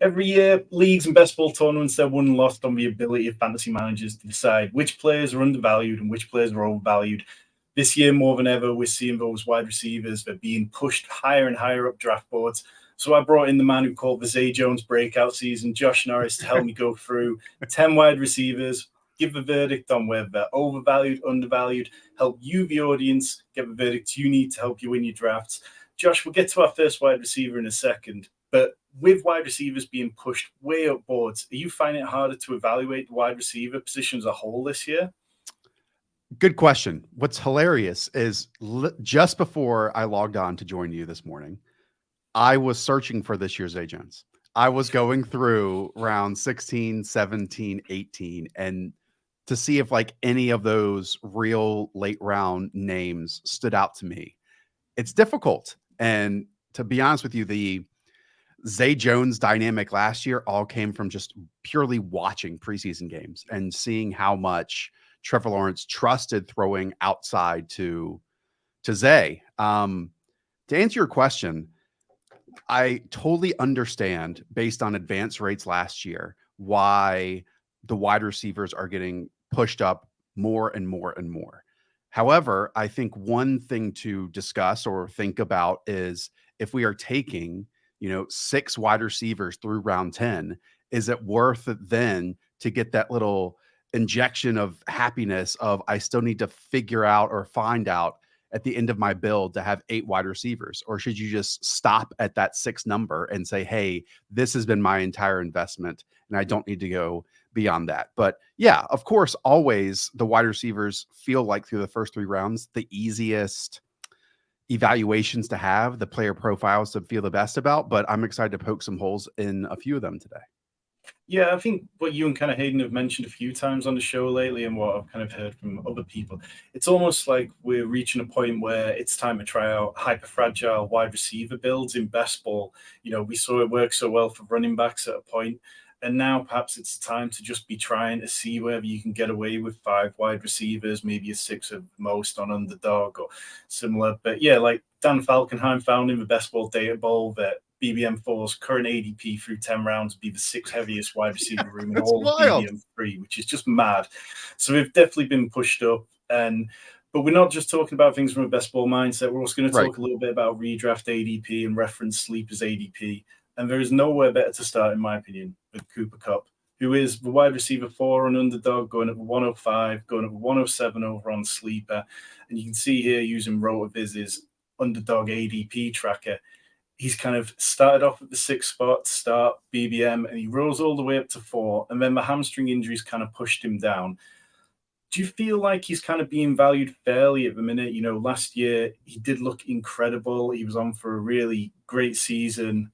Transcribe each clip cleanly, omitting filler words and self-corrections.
Every year, leagues and best ball tournaments, they're won and lost on the ability of fantasy managers to decide which players are undervalued and which players are overvalued. This year, more than ever, we're seeing those wide receivers. They're being pushed higher and higher up draft boards. So I brought in the man who called the Zay Jones breakout season, Josh Norris, to help me go through 10 wide receivers, give the verdict on whether they're overvalued, undervalued, help you, the audience, get the verdict you need to help you win your drafts. Josh, we'll get to our first wide receiver in a second, but with wide receivers being pushed way up boards, are you finding it harder to evaluate the wide receiver position as a whole this year? Good question. What's hilarious is just before I logged on to join you this morning, I was searching for this year's Zay Jones. I was going through round 16, 17, 18, and to see if like any of those real late round names stood out to me. It's difficult. And to be honest with you, the Zay Jones dynamic last year all came from just purely watching preseason games and seeing how much Trevor Lawrence trusted throwing outside to Zay. To answer your question, I totally understand, based on advance rates last year, why the wide receivers are getting pushed up more and more and more. However, I think one thing to discuss or think about is if we are taking, 6 wide receivers through round 10, is it worth it then to get that little injection of happiness of I still need to figure out or find out at the end of my build to have 8 wide receivers? Or should you just stop at that 6 number and say, hey, this has been my entire investment and I don't need to go beyond that? But yeah, of course, always the wide receivers feel like through the first 3 rounds, the easiest evaluations to have, the player profiles to feel the best about, but I'm excited to poke some holes in a few of them today. Yeah, I think what you and kind of Hayden have mentioned a few times on the show lately and what I've kind of heard from other people, it's almost like we're reaching a point where it's time to try out hyper-fragile wide receiver builds in best ball. We saw it work so well for running backs at a point, and now perhaps it's time to just be trying to see whether you can get away with 5 wide receivers, maybe a 6 at most on Underdog or similar. But yeah, like Dan Falkenheim found in the best ball data bowl that BBM4's current ADP through 10 rounds would be the 6th heaviest wide receiver room in all of BBM3, which is just mad. So we've definitely been pushed up. But we're not just talking about things from a best ball mindset. We're also going to talk a little bit about redraft ADP and reference sleepers ADP. And there is nowhere better to start, in my opinion, with Cooper Kupp, who is the wide receiver 4 on Underdog, going up 105, going up 107 over on Sleeper. And you can see here using RotoViz's Underdog ADP tracker, he's kind of started off at the 6th spot to start BBM, and he rose all the way up to 4, and then the hamstring injuries kind of pushed him down. Do you feel like he's kind of being valued fairly at the minute? Last year he did look incredible. He was on for a really great season,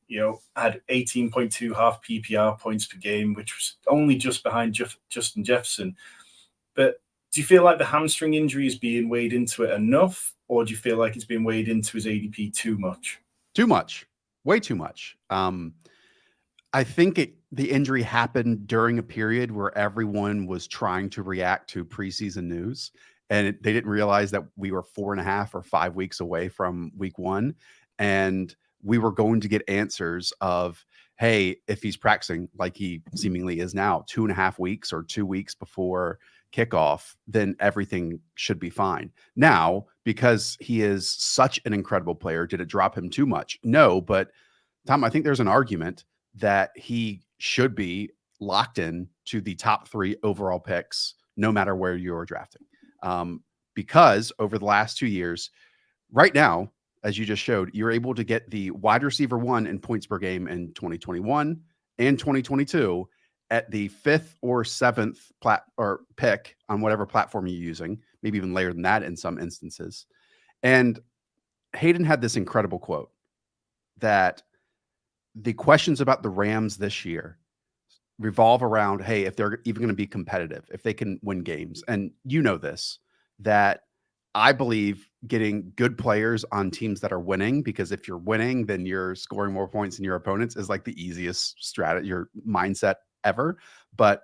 had 18.2 half PPR points per game, which was only just behind Justin Jefferson. But do you feel like the hamstring injury is being weighed into it enough, or do you feel like it's being weighed into his ADP too much? Too much, way too much. I think the injury happened during a period where everyone was trying to react to preseason news, and they didn't realize that we were 4.5 or 5 weeks away from week 1, and we were going to get answers of, hey, if he's practicing like he seemingly is now, 2.5 weeks or 2 weeks before kickoff, then everything should be fine. Now, because he is such an incredible player, did it drop him too much? No, but Tom, I think there's an argument that he should be locked in to the top 3 overall picks, no matter where you're drafting. Because over the last 2 years, right now, as you just showed, you're able to get the wide receiver 1 in points per game in 2021 and 2022 at the 5th or 7th pick on whatever platform you're using, maybe even later than that in some instances. And Hayden had this incredible quote that the questions about the Rams this year revolve around, hey, if they're even going to be competitive, if they can win games. And you know this, that I believe getting good players on teams that are winning, because if you're winning, then you're scoring more points than your opponents, is like the easiest strategy, your mindset ever. But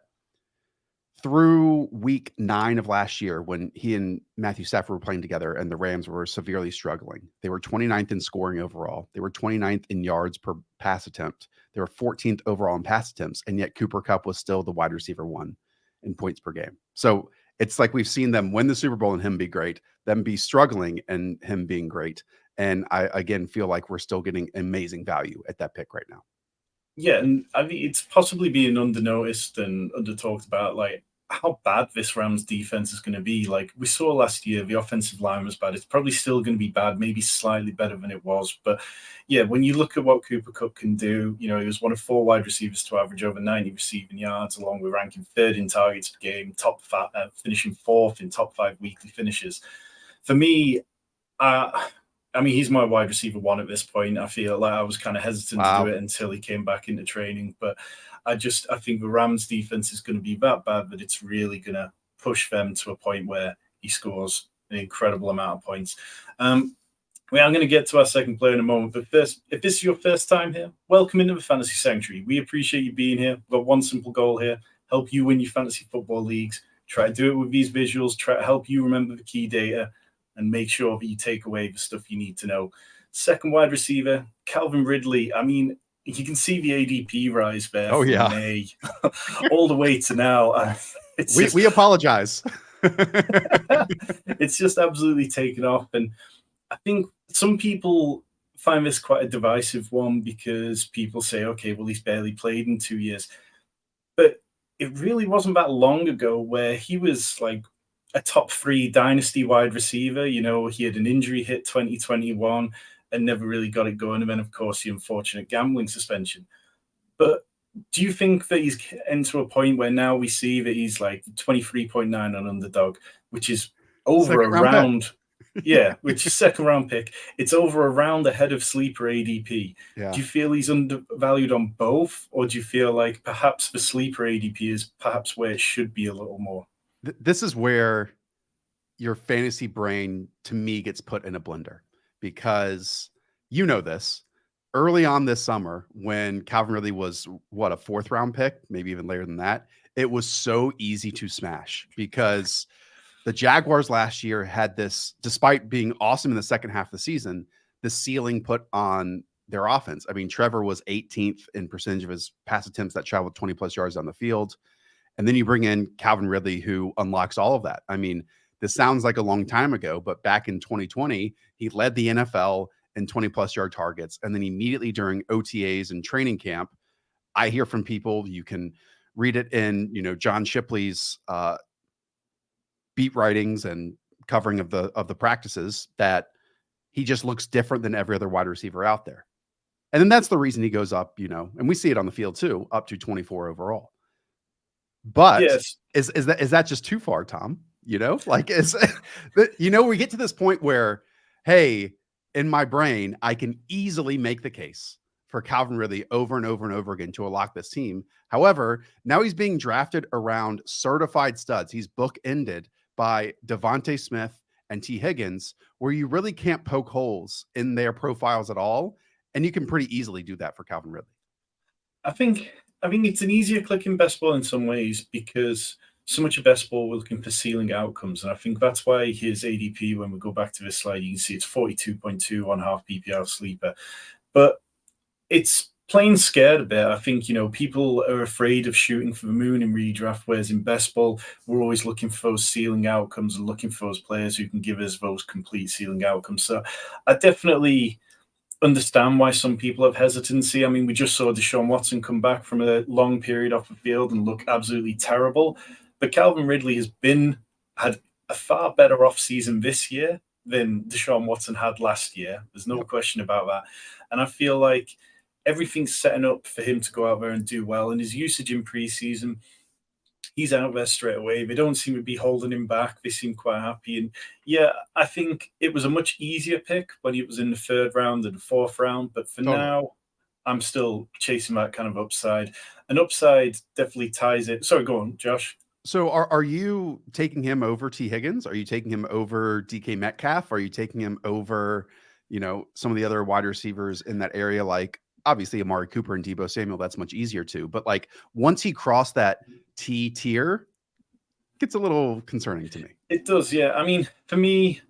through week 9 of last year, when he and Matthew Stafford were playing together and the Rams were severely struggling, they were 29th in scoring overall. They were 29th in yards per pass attempt. They were 14th overall in pass attempts. And yet Cooper Kupp was still the wide receiver 1 in points per game. So it's like we've seen them win the Super Bowl and him be great, them be struggling and him being great. And I, again, feel like we're still getting amazing value at that pick right now. Yeah, and I mean, it's possibly being under-noticed and under-talked about, like, how bad this Rams defense is going to be. Like we saw last year, the offensive line was bad. It's probably still going to be bad, maybe slightly better than it was. But yeah, when you look at what Cooper Kupp can do, he was one of 4 wide receivers to average over 90 receiving yards, along with ranking 3rd in targets per game, finishing 4th in top 5 weekly finishes. For me, I mean, he's my wide receiver 1 at this point. I feel like I was kind of hesitant to do it until he came back into training. But I think the Rams defense is going to be that bad that it's really going to push them to a point where he scores an incredible amount of points. I'm going to get to our second player in a moment. But first, if this is your first time here, welcome into the Fantasy Sanctuary. We appreciate you being here. We've got one simple goal here: help you win your fantasy football leagues. Try to do it with these visuals. Try to help you remember the key data and make sure that you take away the stuff you need to know. Second wide receiver, Calvin Ridley. I mean, you can see the ADP rise there from May all the way to now. We apologize. It's just absolutely taken off. And I think some people find this quite a divisive one because people say, okay, well, he's barely played in 2 years. But it really wasn't that long ago where he was like a top 3 dynasty wide receiver. He had an injury hit 2021 and never really got it going. And then, of course, the unfortunate gambling suspension. But do you think that he's into a point where now we see that he's like 23.9 on Underdog, which is over a round? Yeah, which is second round pick. It's over a round ahead of sleeper ADP. Yeah. Do you feel he's undervalued on both? Or do you feel like perhaps the sleeper ADP is perhaps where it should be a little more? This is where your fantasy brain, to me, gets put in a blender, because this early on this summer when Calvin Ridley was a 4th round pick, maybe even later than that, it was so easy to smash because the Jaguars last year had this, despite being awesome in the second half of the season, the ceiling put on their offense. I mean, Trevor was 18th in percentage of his pass attempts that traveled 20 plus yards on the field. And then you bring in Calvin Ridley, who unlocks all of that. I mean, this sounds like a long time ago, but back in 2020, he led the NFL in 20-plus yard targets. And then immediately during OTAs and training camp, I hear from people, you can read it in, John Shipley's beat writings and covering of the practices, that he just looks different than every other wide receiver out there. And then that's the reason he goes up, and we see it on the field too, up to 24 overall. But yes. is that just too far, Tom? We get to this point where, hey, in my brain, I can easily make the case for Calvin Ridley over and over and over again to unlock this team. However, now he's being drafted around certified studs. He's bookended by Devontae Smith and T. Higgins, where you really can't poke holes in their profiles at all. And you can pretty easily do that for Calvin Ridley. I think it's an easier click in best ball in some ways because so much of best ball we're looking for ceiling outcomes. And I think that's why his ADP, when we go back to this slide, you can see it's 42.2 on half PPR sleeper. But it's playing scared a bit. I think, people are afraid of shooting for the moon in redraft, whereas in best ball, we're always looking for those ceiling outcomes and looking for those players who can give us those complete ceiling outcomes. So I definitely understand why some people have hesitancy. I mean, we just saw Deshaun Watson come back from a long period off the field and look absolutely terrible. But Calvin Ridley had a far better offseason this year than Deshaun Watson had last year. There's no question about that. And I feel like everything's setting up for him to go out there and do well. And his usage in preseason, he's out there straight away. They don't seem to be holding him back. They seem quite happy. And yeah, I think it was a much easier pick when he was in the 3rd round and the 4th round. But for now, I'm still chasing that kind of upside. And upside definitely ties it. Sorry, go on, Josh. So are you taking him over T. Higgins? Are you taking him over DK Metcalf? Are you taking him over, some of the other wide receivers in that area, like obviously Amari Cooper and Deebo Samuel? That's much easier too. But like once he crossed that T tier, gets a little concerning to me. It does, yeah. I mean, for me,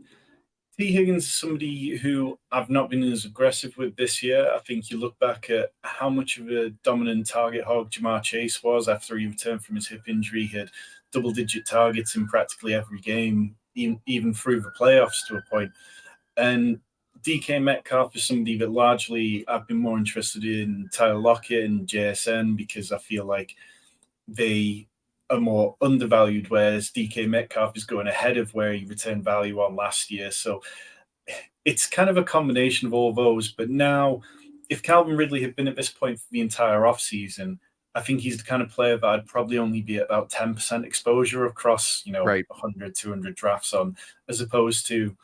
T. Higgins is somebody who I've not been as aggressive with this year. I think you look back at how much of a dominant target hog Jamar Chase was after he returned from his hip injury. He had double-digit targets in practically every game, even through the playoffs to a point. And DK Metcalf is somebody that largely I've been more interested in Tyler Lockett and JSN because I feel like they are more undervalued, whereas DK Metcalf is going ahead of where he returned value on last year. So it's kind of a combination of all those. But now, if Calvin Ridley had been at this point for the entire offseason, I think he's the kind of player that I'd probably only be at about 10% exposure across, Right. 100, 200 drafts on, as opposed to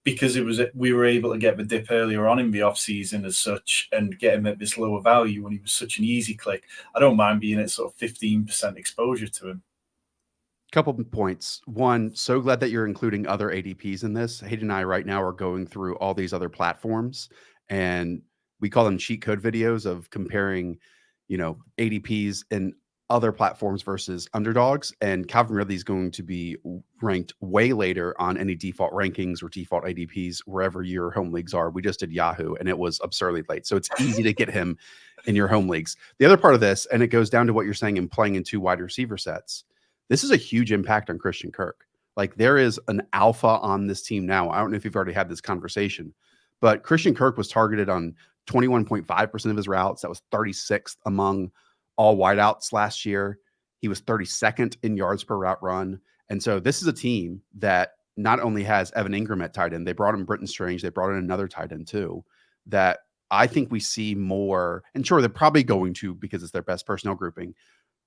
because we were able to get the dip earlier on in the off season as such and get him at this lower value when he was such an easy click. I don't mind being at sort of 15% exposure to him. Couple of points. One, so glad that you're including other ADPs in this. Hayden and I right now are going through all these other platforms, and we call them cheat code videos of comparing, ADPs in other platforms versus underdogs. And Calvin Ridley is going to be ranked way later on any default rankings or default ADPs, wherever your home leagues are. We just did Yahoo and it was absurdly late. So it's easy to get him in your home leagues. The other part of this, and it goes down to what you're saying in playing in 2 wide receiver sets. This is a huge impact on Christian Kirk. Like, there is an alpha on this team now. I don't know if you've already had this conversation, but Christian Kirk was targeted on 21.5% of his routes. That was 36th among all wideouts last year. He was 32nd in yards per route run. And so this is a team that not only has Evan Ingram at tight end, they brought in Britton Strange, they brought in another tight end too, that I think we see more, and sure, they're probably going to, because it's their best personnel grouping,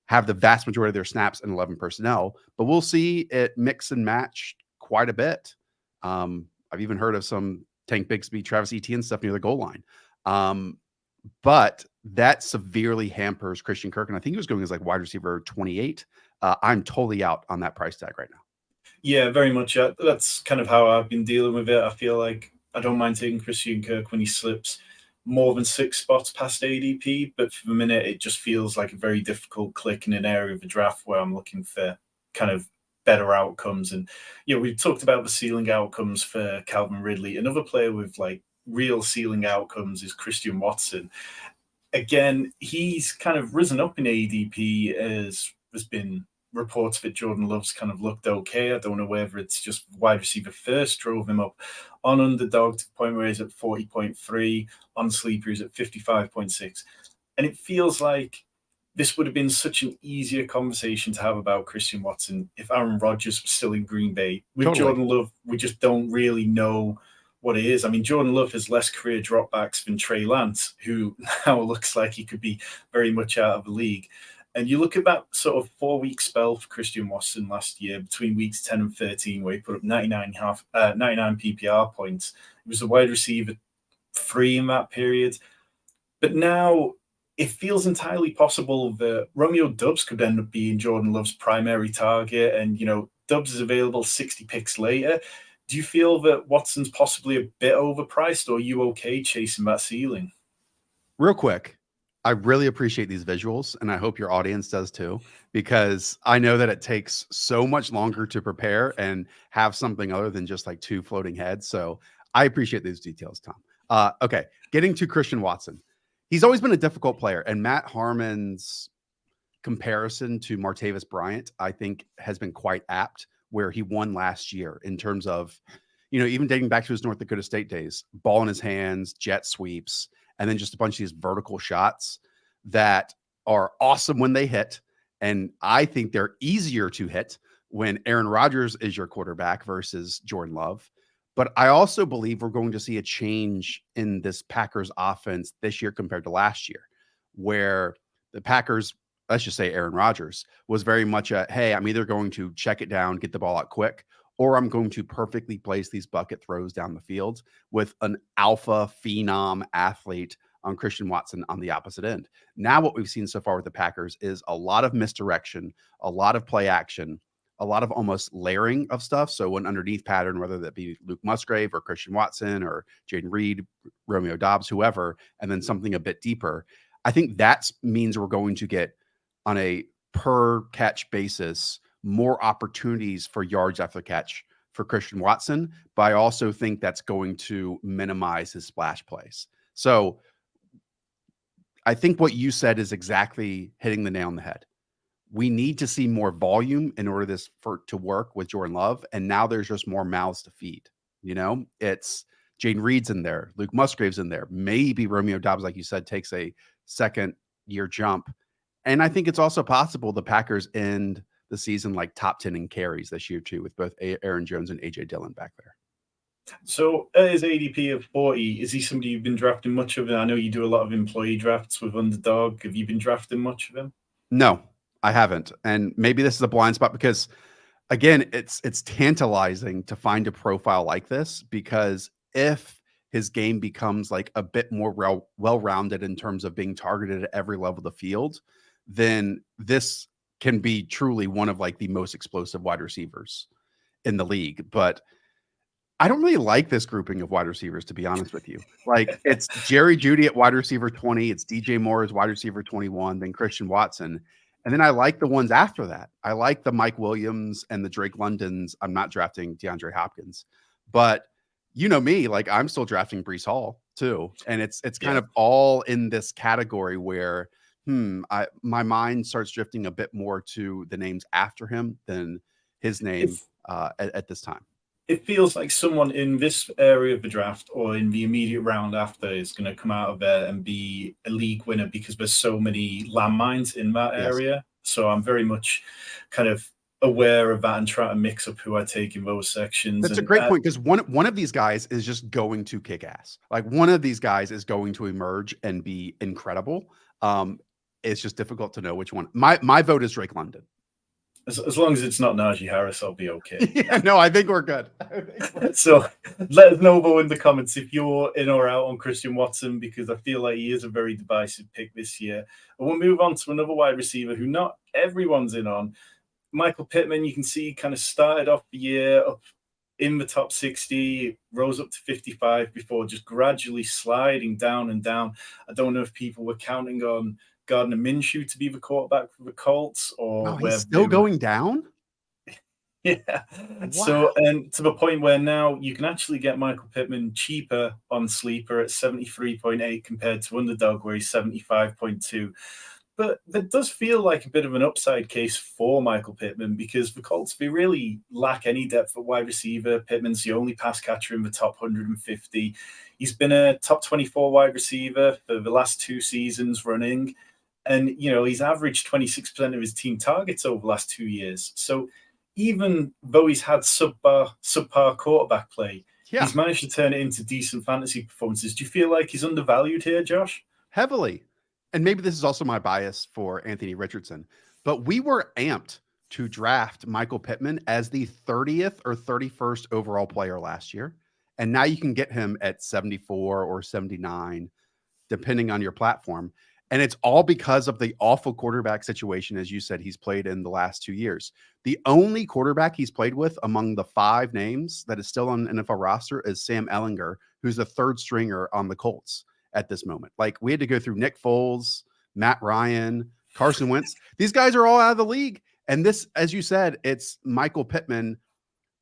have the vast majority of their snaps in 11 personnel, but we'll see it mix and match quite a bit. I've even heard of some Tank Bigsby, Travis Etienne stuff near the goal line. But that severely hampers Christian Kirk. And I think he was going as like wide receiver 28. I'm totally out on that price tag right now. Yeah, very much. That's kind of how I've been dealing with it. I feel like I don't mind taking Christian Kirk when he slips more than 6 spots past ADP, but for the minute, it just feels like a very difficult click in an area of the draft where I'm looking for kind of better outcomes. And, we've talked about the ceiling outcomes for Calvin Ridley. Another player with like real ceiling outcomes is Christian Watson. Again, he's kind of risen up in ADP as there's been reports that Jordan Love's kind of looked okay. I don't know whether it's just wide receiver first drove him up on Underdog to the point where he's at 40.3, on Sleeper he's at 55.6. And it feels like this would have been such an easier conversation to have about Christian Watson if Aaron Rodgers was still in Green Bay. With Totally. Jordan Love, we just don't really know what it is. I mean, Jordan Love has less career dropbacks than Trey Lance, who now looks like he could be very much out of the league. And you look at that sort of 4-week spell for Christian Watson last year between weeks 10 and 13, where he put up 99 PPR points. He was a wide receiver 3 in that period. But now it feels entirely possible that Romeo Doubs could end up being Jordan Love's primary target. And, Doubs is available 60 picks later. Do you feel that Watson's possibly a bit overpriced, or are you okay chasing that ceiling? Real quick, I really appreciate these visuals, and I hope your audience does too, because I know that it takes so much longer to prepare and have something other than just like 2 floating heads. So I appreciate these details, Tom. Okay, getting to Christian Watson. He's always been a difficult player, and Matt Harmon's comparison to Martavis Bryant, I think, has been quite apt, where he won last year in terms of, even dating back to his North Dakota State days, ball in his hands, jet sweeps, and then just a bunch of these vertical shots that are awesome when they hit. And I think they're easier to hit when Aaron Rodgers is your quarterback versus Jordan Love. But I also believe we're going to see a change in this Packers offense this year compared to last year, where the Packers, let's just say Aaron Rodgers, was very much a, hey, I'm either going to check it down, get the ball out quick, or I'm going to perfectly place these bucket throws down the field with an alpha phenom athlete on Christian Watson on the opposite end. Now what we've seen so far with the Packers is a lot of misdirection, a lot of play action, a lot of almost layering of stuff. So an underneath pattern, whether that be Luke Musgrave or Christian Watson or Jaden Reed, Romeo Doubs, whoever, and then something a bit deeper. I think that means we're going to get on a per catch basis more opportunities for yards after catch for Christian Watson, but I also think that's going to minimize his splash plays. So I think what you said is exactly hitting the nail on the head. We need to see more volume in order to work with Jordan Love. And now there's just more mouths to feed. It's Jane Reed's in there, Luke Musgrave's in there. Maybe Romeo Dobbs, like you said, takes a second year jump. And I think it's also possible the Packers end the season like top 10 in carries this year too, with both Aaron Jones and AJ Dillon back there. So at his ADP of 40, is he somebody you've been drafting much of? I know you do a lot of employee drafts with Underdog. Have you been drafting much of him? No, I haven't. And maybe this is a blind spot because, again, it's tantalizing to find a profile like this, because if his game becomes like a bit more well-rounded in terms of being targeted at every level of the field, then this can be truly one of like the most explosive wide receivers in the league. But I don't really like this grouping of wide receivers, to be honest with you. Like, it's Jerry Jeudy at wide receiver 20, it's DJ Moore as wide receiver 21, then Christian Watson. And then I like the ones after that. I like the Mike Williams and the Drake Londons. I'm not drafting DeAndre Hopkins, but you know me, like I'm still drafting Breece Hall too. And it's kind of all in this category where my mind starts drifting a bit more to the names after him than his name at this time. It feels like someone in this area of the draft or in the immediate round after is going to come out of there and be a league winner, because there's so many landmines in that area. So I'm very much kind of aware of that and trying to mix up who I take in those sections. That's a great point, because one of these guys is just going to kick ass. Like, one of these guys is going to emerge and be incredible. It's just difficult to know which one. My vote is Drake London. As long as it's not Najee Harris, I'll be okay. Yeah, no, I think we're good. So let us know though in the comments if you're in or out on Christian Watson, because I feel like he is a very divisive pick this year. And we'll move on to another wide receiver who not everyone's in on. Michael Pittman, you can see, kind of started off the year up in the top 60, rose up to 55 before just gradually sliding down and down. I don't know if people were counting on Gardner Minshew to be the quarterback for the Colts, or he's still going down. Yeah. Wow. So, and to the point where now you can actually get Michael Pittman cheaper on Sleeper at 73.8 compared to Underdog, where he's 75.2. But that does feel like a bit of an upside case for Michael Pittman, because the Colts, they really lack any depth at wide receiver. Pittman's the only pass catcher in the top 150. He's been a top 24 wide receiver for the last 2 seasons running. And, he's averaged 26% of his team targets over the last 2 years. So even though he's had subpar quarterback play, he's managed to turn it into decent fantasy performances. Do you feel like he's undervalued here, Josh? Heavily. And maybe this is also my bias for Anthony Richardson, but we were amped to draft Michael Pittman as the 30th or 31st overall player last year. And now you can get him at 74 or 79, depending on your platform. And it's all because of the awful quarterback situation, as you said, he's played in the last 2 years. The only quarterback he's played with among the 5 names that is still on the NFL roster is Sam Ehlinger, who's the 3rd stringer on the Colts at this moment. Like, we had to go through Nick Foles, Matt Ryan, Carson Wentz. These guys are all out of the league. And this, as you said, it's Michael Pittman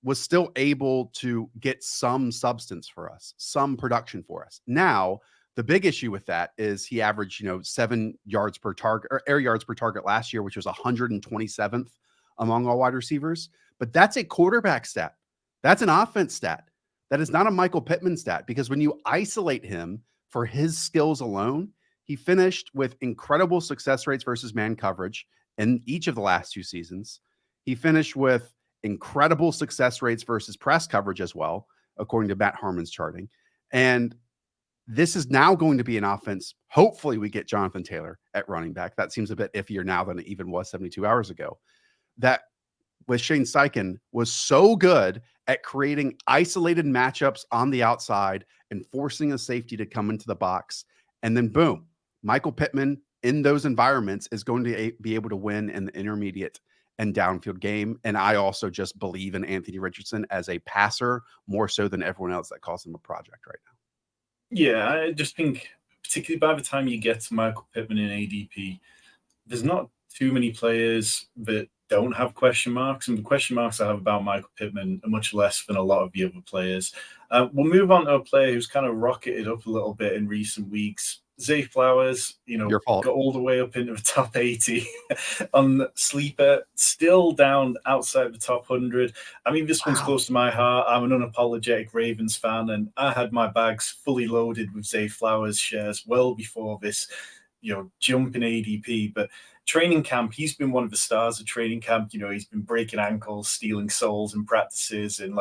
was still able to get some substance for us, some production for us. Now, the big issue with that is he averaged, 7 yards per target or air yards per target last year, which was 127th among all wide receivers. But that's a quarterback stat. That's an offense stat. That is not a Michael Pittman stat, because when you isolate him for his skills alone, he finished with incredible success rates versus man coverage in each of the last 2 seasons. He finished with incredible success rates versus press coverage as well, according to Matt Harmon's charting. And this is now going to be an offense. Hopefully we get Jonathan Taylor at running back. That seems a bit iffier now than it even was 72 hours ago. That with Shane Steichen was so good at creating isolated matchups on the outside and forcing a safety to come into the box. And then boom, Michael Pittman in those environments is going to be able to win in the intermediate and downfield game. And I also just believe in Anthony Richardson as a passer more so than everyone else that calls him a project right now. Yeah, I just think, particularly by the time you get to Michael Pittman in ADP, there's not too many players that don't have question marks, and the question marks I have about Michael Pittman are much less than a lot of the other players. We'll move on to a player who's kind of rocketed up a little bit in recent weeks. Zay Flowers, Your fault. got all the way up into the top 80 on Sleeper, still down outside the top 100. I mean, this one's close to my heart. I'm an unapologetic Ravens fan, and I had my bags fully loaded with Zay Flowers shares well before this, jump in ADP. But training camp, he's been one of the stars of training camp. He's been breaking ankles, stealing souls in practices, and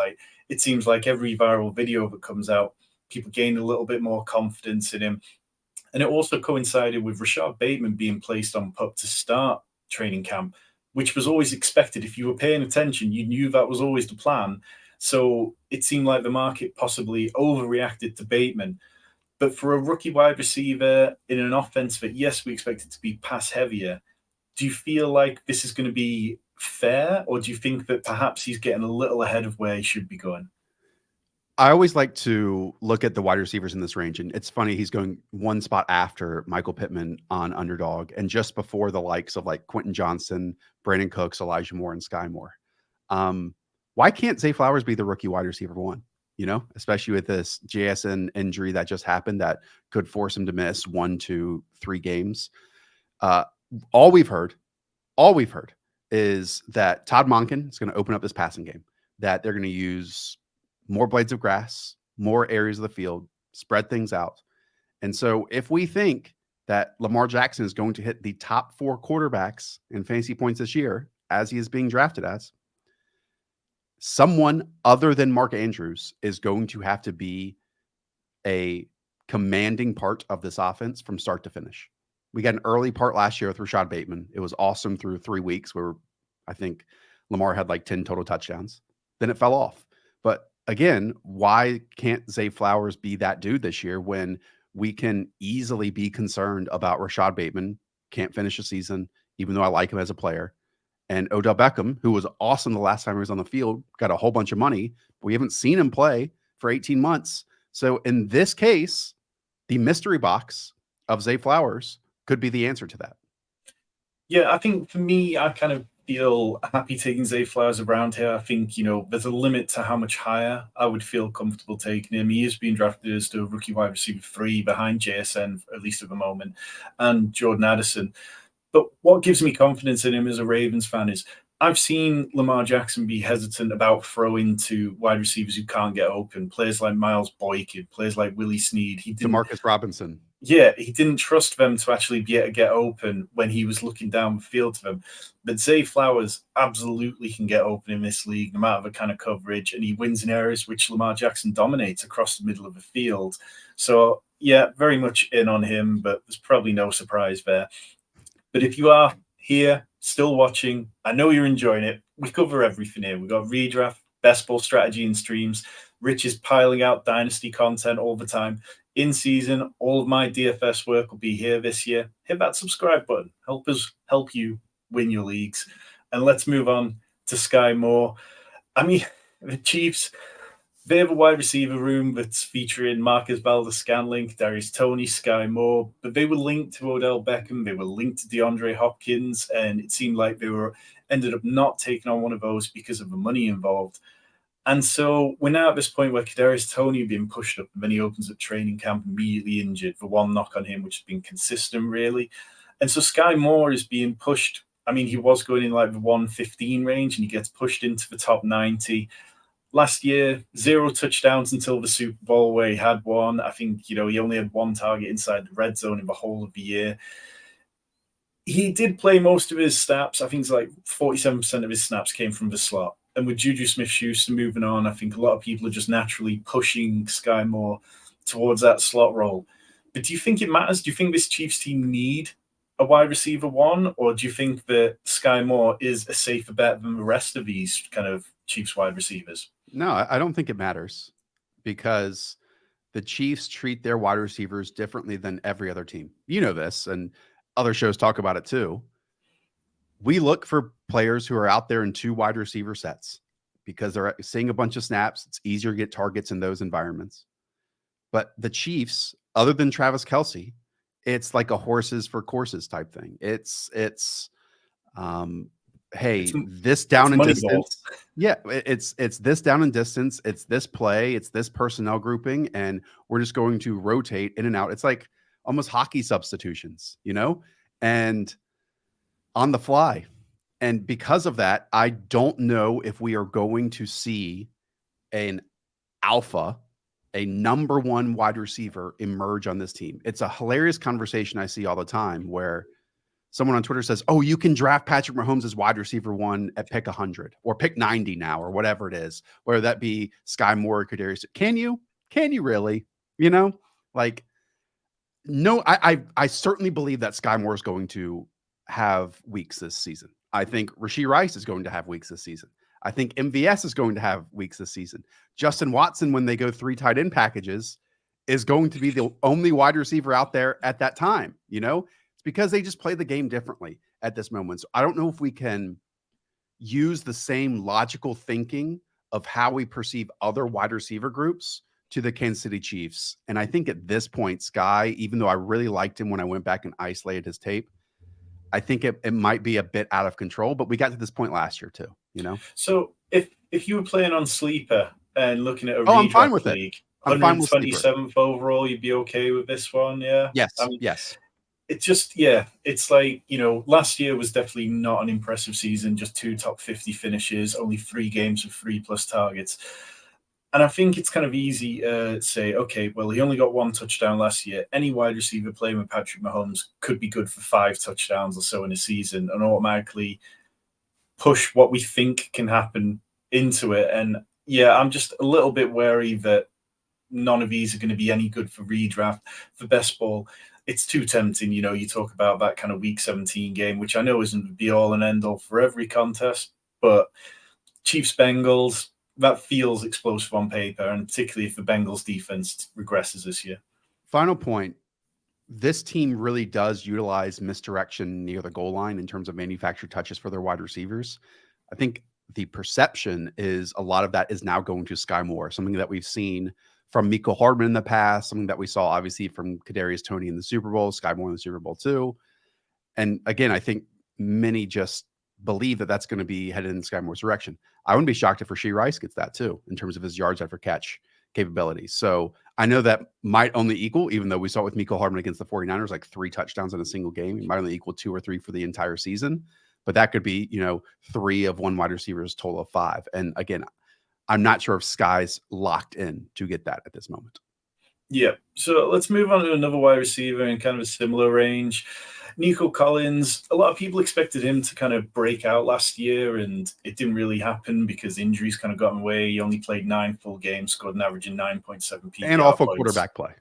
it seems like every viral video that comes out, people gain a little bit more confidence in him. And it also coincided with Rashad Bateman being placed on PUP to start training camp, which was always expected. If you were paying attention, you knew that was always the plan. So it seemed like the market possibly overreacted to Bateman. But for a rookie wide receiver in an offense that, yes, we expect it to be pass heavier, do you feel like this is going to be fair, or do you think that perhaps he's getting a little ahead of where he should be going? I always like to look at the wide receivers in this range, and it's funny, he's going one spot after Michael Pittman on Underdog and just before the likes of Quentin Johnson, Brandon Cooks, Elijah Moore, and Skyy Moore. Why can't Zay Flowers be the rookie wide receiver one? Especially with this JSN injury that just happened that could force him to miss 1, 2, 3 games. All we've heard is that Todd Monken is going to open up this passing game, that they're going to use more blades of grass, more areas of the field, spread things out. And so if we think that Lamar Jackson is going to hit the top 4 quarterbacks in fantasy points this year, as he is being drafted as, someone other than Mark Andrews is going to have to be a commanding part of this offense from start to finish. We got an early part last year with Rashad Bateman. It was awesome through 3 weeks where I think Lamar had 10 total touchdowns. Then it fell off. But again, why can't Zay Flowers be that dude this year when we can easily be concerned about Rashad Bateman can't finish the season, even though I like him as a player, and Odell Beckham, who was awesome the last time he was on the field, got a whole bunch of money, but we haven't seen him play for 18 months. So in this case, the mystery box of Zay Flowers could be the answer to that. Yeah, I think for me, I kind of feel happy taking Zay Flowers around here. I think, there's a limit to how much higher I would feel comfortable taking him. He is being drafted as the rookie wide receiver 3 behind JSN, at least at the moment, and Jordan Addison. But what gives me confidence in him as a Ravens fan is I've seen Lamar Jackson be hesitant about throwing to wide receivers who can't get open, players like Miles Boykin, players like Willie Snead. Demarcus Robinson. Yeah, he didn't trust them to actually be able to get open when he was looking down the field to them. But Zay Flowers absolutely can get open in this league, no matter the kind of coverage, and he wins in areas which Lamar Jackson dominates across the middle of the field. So, yeah, very much in on him, but there's probably no surprise there. But if you are here, still watching, I know you're enjoying it. We cover everything here. We've got redraft, best ball strategy and streams. Rich is piling out dynasty content all the time. In season, all of my DFS work will be here this year. Hit that subscribe button. Help you win your leagues. And let's move on to Skyy Moore. I mean, the Chiefs, they have a wide receiver room that's featuring Marcus Valdes-Scantling, Darius Toney, Skyy Moore, but they were linked to Odell Beckham. They were linked to DeAndre Hopkins, and it seemed like they ended up not taking on one of those because of the money involved. And so we're now at this point where Kadarius Toney being pushed up, and then he opens up training camp immediately injured. The one knock on him, which has been consistent, really. And so Skyy Moore is being pushed. I mean, he was going in the 115 range, and he gets pushed into the top 90. Last year, 0 touchdowns until the Super Bowl, where he had one. I think, he only had 1 target inside the red zone in the whole of the year. He did play most of his snaps. I think it's 47% of his snaps came from the slot. And with Juju Smith-Schuster moving on, I think a lot of people are just naturally pushing Skyy Moore towards that slot role. But do you think it matters? Do you think this Chiefs team need a wide receiver 1? Or do you think that Skyy Moore is a safer bet than the rest of these kind of Chiefs wide receivers? No, I don't think it matters, because the Chiefs treat their wide receivers differently than every other team. You know this, and other shows talk about it too. We look for players who are out there in 2 wide receiver sets because they're seeing a bunch of snaps. It's easier to get targets in those environments. But the Chiefs, other than Travis Kelce, it's like a horses for courses type thing. It's hey, this down and Moneyball. distance. Yeah, it's this down and distance. It's this play. It's this personnel grouping, and we're just going to rotate in and out. It's like almost hockey substitutions, and on the fly. And because of that, I don't know if we are going to see an alpha, a number one wide receiver emerge on this team. It's a hilarious conversation I see all the time where someone on Twitter says, "Oh, you can draft Patrick Mahomes as wide receiver 1 at pick 100 or pick 90 now or whatever it is, whether that be Skyy Moore or Kadarius." Can you? Can you really? Like, no, I certainly believe that Skyy Moore is going to have weeks this season. I think Rashee Rice is going to have weeks this season. I think MVS is going to have weeks this season. Justin Watson, when they go 3 tight end packages, is going to be the only wide receiver out there at that time. It's because they just play the game differently at this moment. So I don't know if we can use the same logical thinking of how we perceive other wide receiver groups to the Kansas City Chiefs. And I think at this point, Skyy, even though I really liked him when I went back and isolated his tape, I think it might be a bit out of control, but we got to this point last year too, So if you were playing on Sleeper and looking at a I'm fine with league, it. I'm fine with 127th overall, you'd be okay with this one, yeah? Yes, yes. It's just, it's like, last year was definitely not an impressive season, just 2 top 50 finishes, only 3 games with 3+ targets. And I think it's kind of easy to say, okay, well, he only got 1 touchdown last year. Any wide receiver playing with Patrick Mahomes could be good for 5 touchdowns or so in a season and automatically push what we think can happen into it. And I'm just a little bit wary that none of these are going to be any good for redraft. For best ball, it's too tempting. You talk about that kind of week 17 game, which I know isn't the be all and end all for every contest, but Chiefs Bengals, that feels explosive on paper, and particularly if the Bengals defense regresses this year. Final point. This team really does utilize misdirection near the goal line in terms of manufactured touches for their wide receivers. I think the perception is a lot of that is now going to Skyy Moore, something that we've seen from Miko Hardman in the past, something that we saw obviously from Kadarius Toney in the Super Bowl, Skyy Moore in the Super Bowl too. And again, I think many just believe that that's going to be headed in Skyy Moore's direction. I wouldn't be shocked if Rashee Rice gets that too, in terms of his yards after catch capabilities. So I know that might only equal, even though we saw it with Miko Hardman against the 49ers, like 3 touchdowns in a single game, it might only equal 2 or 3 for the entire season. But that could be, 3 of one wide receiver's total of 5. And again, I'm not sure if Skyy's locked in to get that at this moment. Yeah. So let's move on to another wide receiver in kind of a similar range. Nico Collins, a lot of people expected him to kind of break out last year, and it didn't really happen because injuries kind of got in the way. He only played 9 full games, scored an average of 9.7 PPR and awful points. Quarterback play.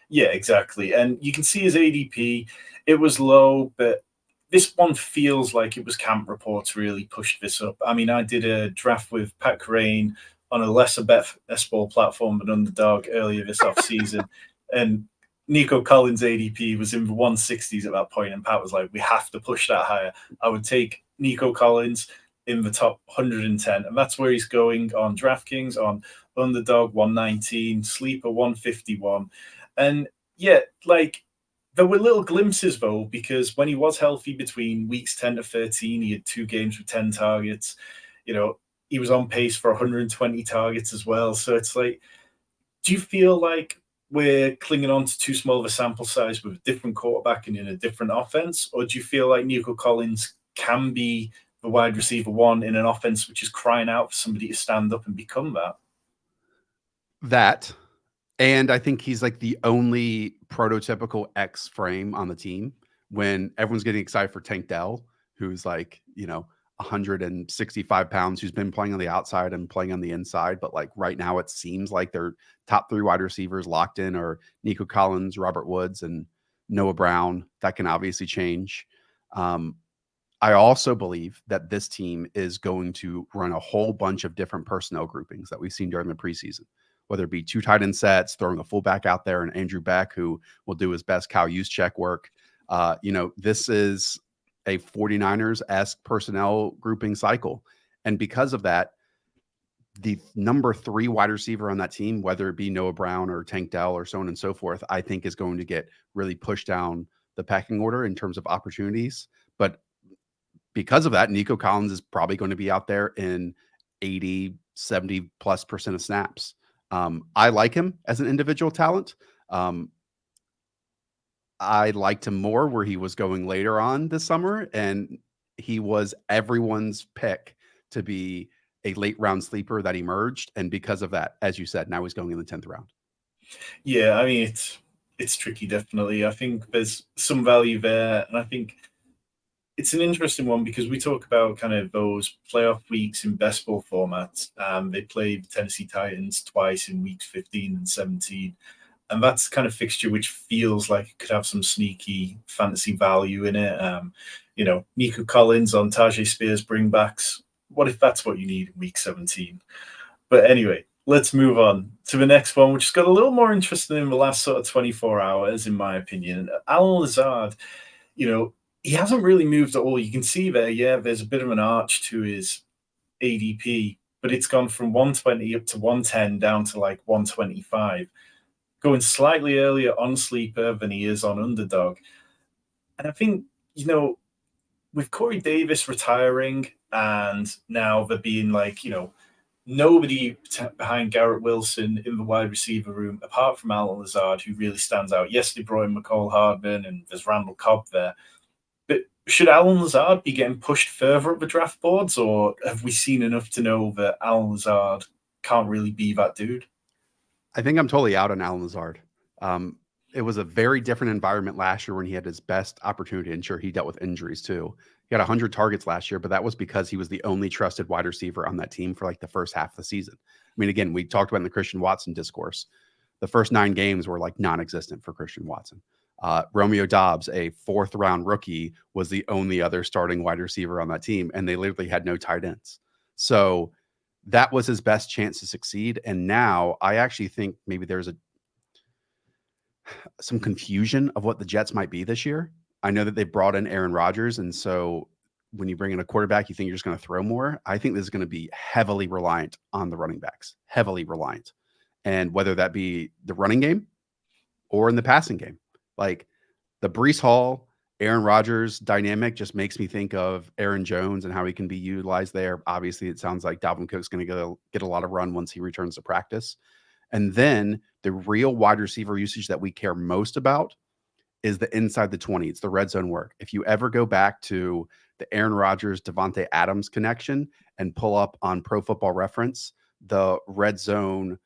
Yeah, exactly. And you can see his ADP. It was low, but this one feels like it was camp reports really pushed this up. I mean, I did a draft with Pat Crane on a lesser best ball platform than Underdog earlier this offseason, and Nico Collins' ADP was in the 160s at that point, and Pat was like, we have to push that higher. I would take Nico Collins in the top 110, and that's where he's going on DraftKings, on Underdog 119, Sleeper 151. And there were little glimpses, though, because when he was healthy between weeks 10 to 13, he had 2 games with 10 targets. He was on pace for 120 targets as well. So it's like, do you feel like we're clinging on to too small of a sample size with a different quarterback and in a different offense? Or do you feel like Nico Collins can be the wide receiver 1 in an offense which is crying out for somebody to stand up and become that? That, and I think he's like the only prototypical X frame on the team when everyone's getting excited for Tank Dell, who's like, 165 pounds, who's been playing on the outside and playing on the inside. But like right now, it seems like their top 3 wide receivers locked in are Nico Collins, Robert Woods, and Noah Brown. That can obviously change. I also believe that this team is going to run a whole bunch of different personnel groupings that we've seen during the preseason, whether it be 2 tight end sets, throwing a fullback out there, and Andrew Beck, who will do his best Kyle Juszczyk work. This is a 49ers-esque personnel grouping cycle. And because of that, the number 3 wide receiver on that team, whether it be Noah Brown or Tank Dell or so on and so forth, I think is going to get really pushed down the pecking order in terms of opportunities. But because of that, Nico Collins is probably going to be out there in 80, 70+% of snaps. I like him as an individual talent. I liked him more where he was going later on this summer, and he was everyone's pick to be a late round sleeper that emerged. And because of that, as you said, now he's going in the 10th round. Yeah, I mean, it's tricky, definitely. I think there's some value there, and I think it's an interesting one because we talk about kind of those playoff weeks in best ball formats. They played the Tennessee Titans twice in weeks 15 and 17. And that's kind of fixture which feels like it could have some sneaky fantasy value in it. Nico Collins on Tajay Spears bringbacks. What if that's what you need in week 17? But anyway, let's move on to the next one, which has got a little more interesting in the last sort of 24 hours, in my opinion. Alan Lazard, he hasn't really moved at all. You can see there, there's a bit of an arch to his ADP, but it's gone from 120 up to 110 down to like 125. Going slightly earlier on Sleeper than he is on Underdog. And I think, with Corey Davis retiring and now there being nobody behind Garrett Wilson in the wide receiver room, apart from Alan Lazard, who really stands out. Yes, they brought in McCall Hardman and there's Randall Cobb there. But should Alan Lazard be getting pushed further up the draft boards, or have we seen enough to know that Alan Lazard can't really be that dude? I think I'm totally out on Alan Lazard. It was a very different environment last year when he had his best opportunity. And sure, he dealt with injuries too. He had 100 targets last year, but that was because he was the only trusted wide receiver on that team for like the first half of the season. I mean, again, we talked about in the Christian Watson discourse, the first 9 games were like non-existent for Christian Watson. Romeo Dobbs, a 4th round rookie, was the only other starting wide receiver on that team, and they literally had no tight ends. So that was his best chance to succeed. And now I actually think maybe there's some confusion of what the Jets might be this year. I know that they brought in Aaron Rodgers, and so when you bring in a quarterback, you think you're just going to throw more. I think this is going to be heavily reliant on the running backs, heavily reliant. And whether that be the running game or in the passing game, like the Breece Hall, Aaron Rodgers dynamic just makes me think of Aaron Jones and how he can be utilized there. Obviously, it sounds like Dalvin Cook's going to get a lot of run once he returns to practice. And then the real wide receiver usage that we care most about is the inside the 20. It's the red zone work. If you ever go back to the Aaron Rodgers, Devontae Adams connection and pull up on Pro Football Reference, the red zone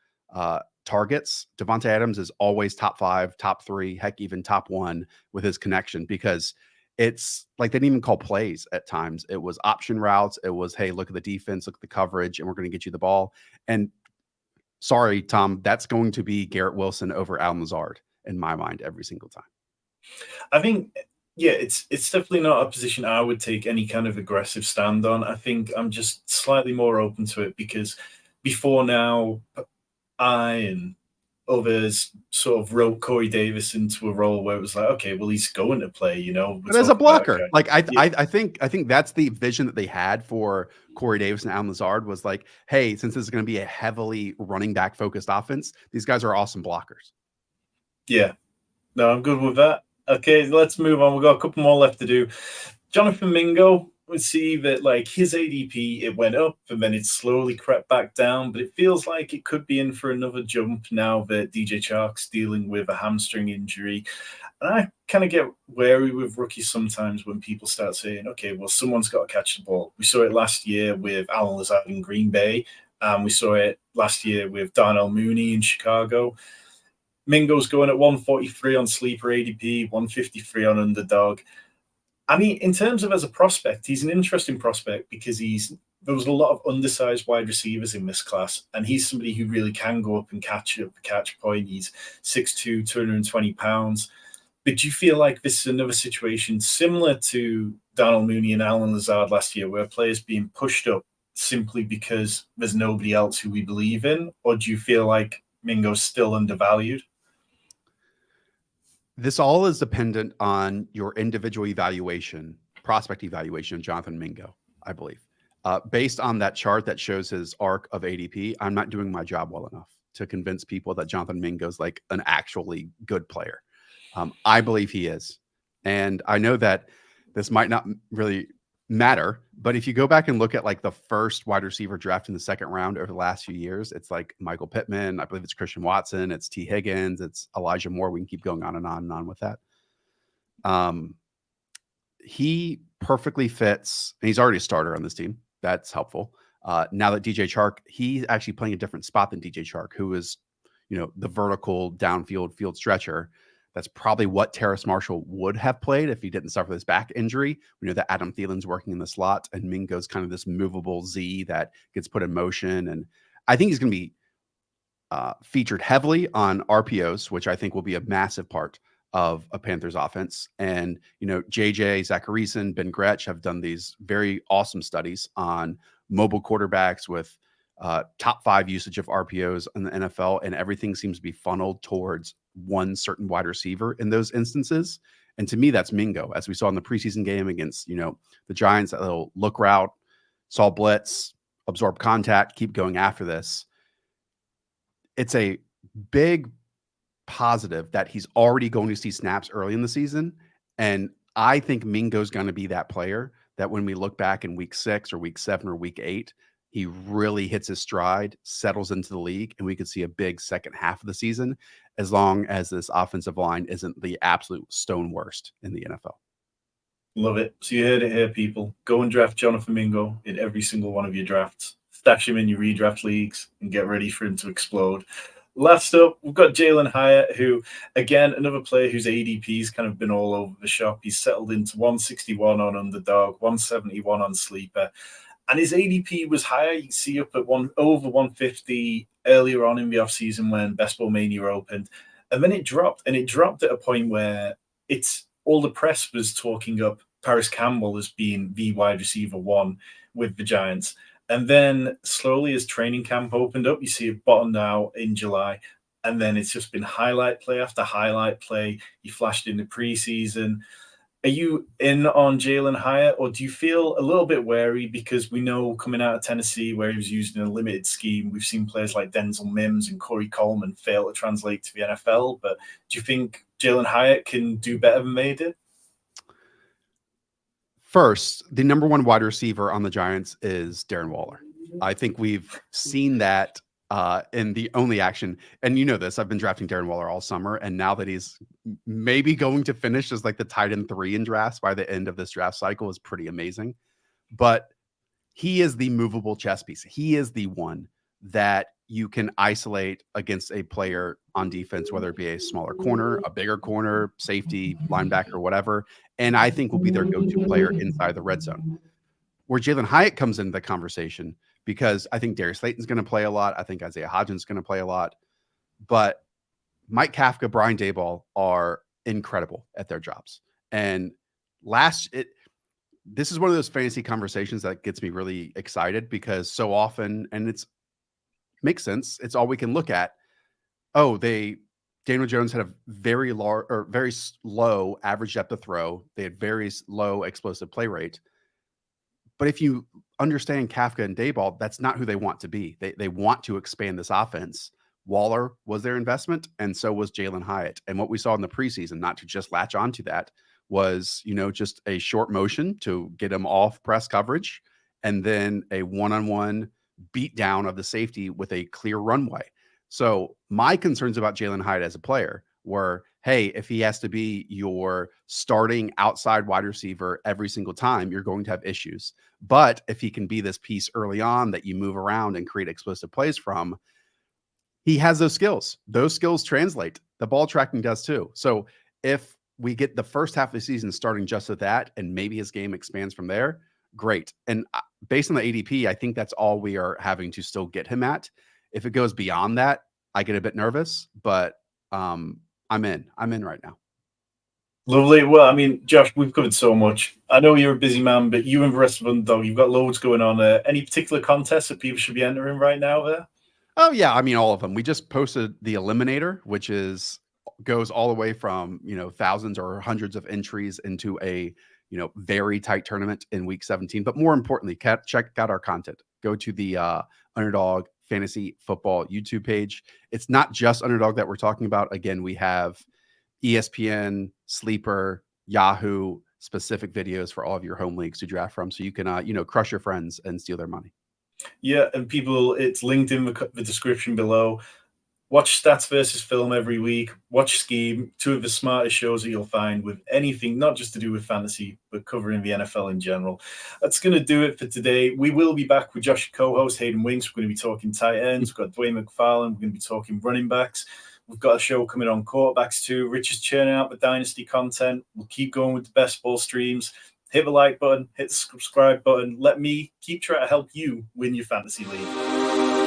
targets, Devontae Adams is always top 5, top 3, heck, even top 1 with his connection, because it's like they didn't even call plays at times. It was option routes. It was, hey, look at the defense, look at the coverage, and we're going to get you the ball. And sorry, Tom, that's going to be Garrett Wilson over Alan Lazard in my mind every single time. I think, it's definitely not a position I would take any kind of aggressive stand on. I think I'm just slightly more open to it because before now, I and others sort of wrote Corey Davis into a role where it was like, okay, well, he's going to play, But as a blocker, like I think that's the vision that they had for Corey Davis and Alan Lazard was like, hey, since this is going to be a heavily running back focused offense, these guys are awesome blockers. Yeah, no, I'm good with that. Okay, let's move on. We've got a couple more left to do. Jonathan Mingo, we see that like his ADP, it went up and then it slowly crept back down, but it feels like it could be in for another jump now that DJ Chark's dealing with a hamstring injury. And I kind of get wary with rookies sometimes when people start saying, okay, well, someone's got to catch the ball. We saw it last year with Alan Lazard in Green Bay. We saw it last year with Darnell Mooney in Chicago. Mingo's going at 143 on Sleeper ADP, 153 on Underdog. I mean, in terms of as a prospect, he's an interesting prospect because there was a lot of undersized wide receivers in this class, and he's somebody who really can go up and catch the catch point. He's 6'2", 220 pounds. But do you feel like this is another situation similar to Darnell Mooney and Alan Lazard last year, where players being pushed up simply because there's nobody else who we believe in? Or do you feel like Mingo's still undervalued? This all is dependent on your individual evaluation, prospect evaluation of Jonathan Mingo, I believe. Based on that chart that shows his arc of ADP, I'm not doing my job well enough to convince people that Jonathan Mingo is like an actually good player. I believe he is. And I know that this might not really matter. But if you go back and look at like the first wide receiver draft in the second round over the last few years, it's like Michael Pittman. I believe it's Christian Watson. It's T. Higgins. It's Elijah Moore. We can keep going on and on and on with that. He perfectly fits, and he's already a starter on this team. That's helpful. Now that DJ Chark, he's actually playing a different spot than DJ Chark, who is, the vertical downfield field stretcher. That's probably what Terrace Marshall would have played if he didn't suffer this back injury. We know that Adam Thielen's working in the slot, and Mingo's kind of this movable Z that gets put in motion. And I think he's going to be featured heavily on RPOs, which I think will be a massive part of a Panthers offense. And, JJ, Zach Harrison, Ben Gretsch have done these very awesome studies on mobile quarterbacks with top 5 usage of RPOs in the NFL, and everything seems to be funneled towards one certain wide receiver in those instances. And to me, that's Mingo, as we saw in the preseason game against, the Giants, that little look route, saw blitz, absorb contact, keep going after this. It's a big positive that he's already going to see snaps early in the season. And I think Mingo's going to be that player that when we look back in week 6 or week 7 or week 8, he really hits his stride, settles into the league, and we could see a big second half of the season as long as this offensive line isn't the absolute stone worst in the NFL. Love it. So you heard it here, people. Go and draft Jonathan Mingo in every single one of your drafts. Stash him in your redraft leagues and get ready for him to explode. Last up, we've got Jalin Hyatt, who, again, another player whose ADP's kind of been all over the shop. He's settled into 161 on Underdog, 171 on Sleeper. And his ADP was higher. You can see up at over 150 earlier on in the offseason when Best Ball Mania opened. And then it dropped. And it dropped at a point where all the press was talking up Paris Campbell as being the wide receiver 1 with the Giants. And then slowly as training camp opened up, you see it bottomed out in July. And then it's just been highlight play after highlight play. He flashed in the preseason. Are you in on Jalin Hyatt, or do you feel a little bit wary because we know coming out of Tennessee where he was used in a limited scheme, we've seen players like Denzel Mims and Corey Coleman fail to translate to the NFL. But do you think Jalin Hyatt can do better than they did? First, the number 1 wide receiver on the Giants is Darren Waller. I think we've seen that in the only action. And you know this, I've been drafting Darren Waller all summer. And now that he's maybe going to finish as like the tight end 3 in drafts by the end of this draft cycle is pretty amazing. But he is the movable chess piece. He is the one that you can isolate against a player on defense, whether it be a smaller corner, a bigger corner, safety, linebacker, whatever. And I think will be their go-to player inside the red zone. Where Jalin Hyatt comes into the conversation, because I think Darius Slayton's going to play a lot. I think Isaiah Hodgins going to play a lot. But Mike Kafka, Brian Daboll are incredible at their jobs. And this is one of those fantasy conversations that gets me really excited, because so often, and it's makes sense, it's all we can look at. Daniel Jones had a very low average depth of throw. They had very low explosive play rate. But if you understand Kafka and Daboll, that's not who they want to be. They want to expand this offense. Waller was their investment, and so was Jalin Hyatt. And what we saw in the preseason, not to just latch onto that, was, just a short motion to get him off press coverage, and then a one-on-one beat down of the safety with a clear runway. So my concerns about Jalin Hyatt as a player were, hey, if he has to be your starting outside wide receiver every single time, you're going to have issues. But if he can be this piece early on that you move around and create explosive plays from, he has those skills. Those skills translate. The ball tracking does too. So if we get the first half of the season starting just with that, and maybe his game expands from there, great. And based on the ADP, I think that's all we are having to still get him at. If it goes beyond that, I get a bit nervous, but I'm in right now. Lovely. Well, I mean, Josh, we've covered so much. I know you're a busy man, but you and the rest of Underdog, you've got loads going on. Any particular contests that people should be entering right now there? Oh, yeah. I mean, all of them. We just posted the Eliminator, which goes all the way from, thousands or hundreds of entries into a, very tight tournament in week 17. But more importantly, check out our content. Go to the Underdog Fantasy Football YouTube page. It's not just Underdog that we're talking about. Again, we have ESPN, Sleeper, Yahoo, specific videos for all of your home leagues to draft from, so you can crush your friends and steal their money. Yeah, and people, it's linked in the description below. Watch Stats versus Film every week. Watch Scheme, two of the smartest shows that you'll find with anything, not just to do with fantasy, but covering the NFL in general. That's going to do it for today. We will be back with Josh, co-host Hayden Winks. We're going to be talking tight ends. We've got Dwayne McFarlane. We're going to be talking running backs. We've got a show coming on quarterbacks too. Rich is churning out the Dynasty content. We'll keep going with the best ball streams. Hit the like button, hit the subscribe button. Let me keep trying to help you win your fantasy league.